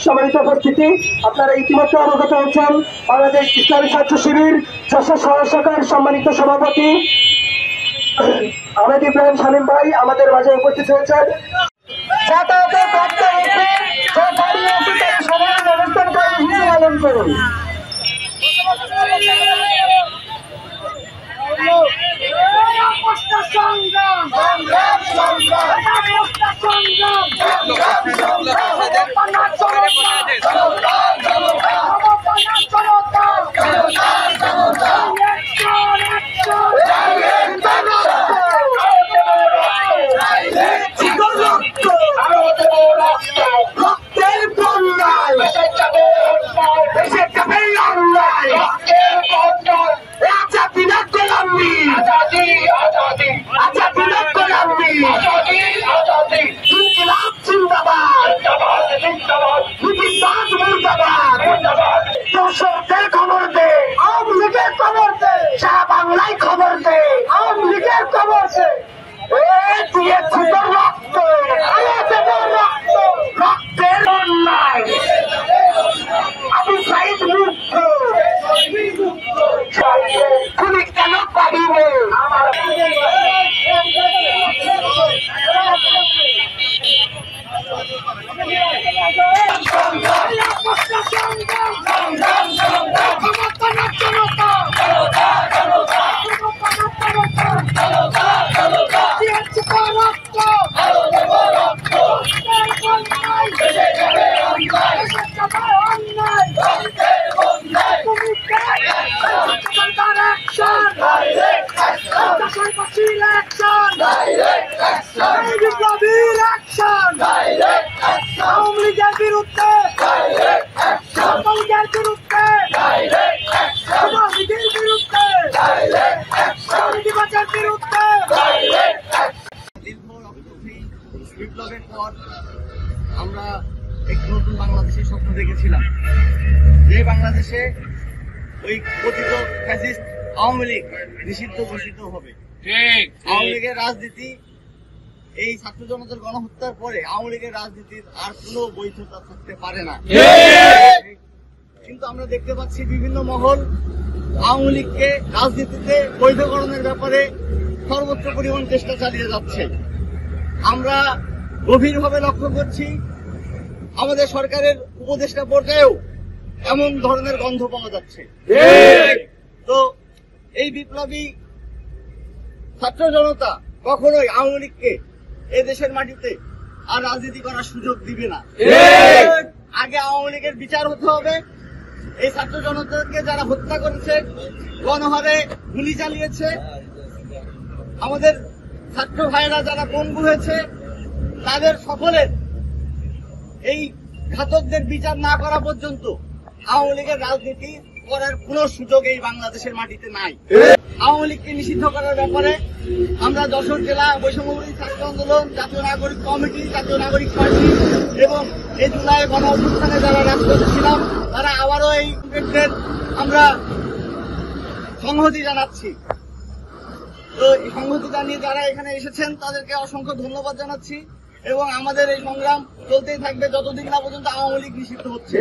সম্মানিত উপস্থিতি, আপনারা ইতিমধ্যে অবগত হয়েছেন বাংলাদেশ ইসলামী ছাত্র শিবির যশোর শহর শাখার সম্মানিত সভাপতি আহমেদ ইব্রাহিম শামীম ভাই আমাদের মাঝে উপস্থিত হয়েছেন। পালন করুন। খবর দে, আওয়ামী লীগের খবর দে, সারা বাংলায় খবর দে, আওয়ামী লীগের খবর দে। দিয়েছি তো রক্ত, রক্ত, রক্তের অন্যায়। আবু সাইদ মুক্ত, তুমি কেন পারিবে আমার বিপ্লবের পর আমরা একটি নতুন বাংলাদেশের স্বপ্ন দেখেছিলাম, যে বাংলাদেশে ওই কথিত ফ্যাসিস্ট আওয়ামী লীগ নিষিদ্ধ ঘোষিত হবে। আওয়ামী লীগের রাজনীতি, এই ছাত্র জনতার গণহত্যার পরে আওয়ামী লীগের রাজনীতির আর কোনো বৈধতা থাকতে পারে না। কিন্তু আমরা দেখতে পাচ্ছি বিভিন্ন মহল আওয়ামী লীগকে রাজনীতিতে বৈধকরণের ব্যাপারে সর্বোচ্চ পরিমাণ চেষ্টা চালিয়ে যাচ্ছে। আমরা গভীরভাবে লক্ষ্য করছি আমাদের সরকারের উপদেষ্টা পর্যায়েও এমন ধরনের গন্ধ পাওয়া যাচ্ছে। তো এই বিপ্লবী ছাত্র জনতা কখনোই আওয়ামী লীগকে এ দেশের মাটিতে আর রাজনীতি করার সুযোগ দিবে না। আগে আওয়ামী লীগের বিচার হতে হবে। এই ছাত্র জনতাকে যারা হত্যা করেছে, গণহারে গুলি চালিয়েছে, আমাদের ছাত্র ভাইরা যারা পঙ্গু হয়েছে, তাদের সকলের এই ঘাতকদের বিচার না করা পর্যন্ত আওয়ামী লীগের রাজনীতি করার কোন সুযোগ এই বাংলাদেশের মাটিতে নাই। আওয়ামী লীগকে নিষিদ্ধ করার ব্যাপারে আমরা যশোর জেলা বৈষম্যবিরোধী ছাত্র আন্দোলন, জাতীয় নাগরিক কমিটি, জাতীয় নাগরিক পার্টি এবং এই জুলাই গণ অভ্যুত্থানে যারা রাজপথে ছিলাম, তারা আবারও এই ক্ষেত্রে আমরা সংহতি জানাচ্ছি। তো এই সংহতি জানিয়ে যারা এখানে এসেছেন তাদেরকে অসংখ্য ধন্যবাদ জানাচ্ছি এবং আমাদের এই সংগ্রাম চলতেই থাকবে যতদিন না পর্যন্ত আওয়ামী লীগ নিষিদ্ধ হচ্ছে।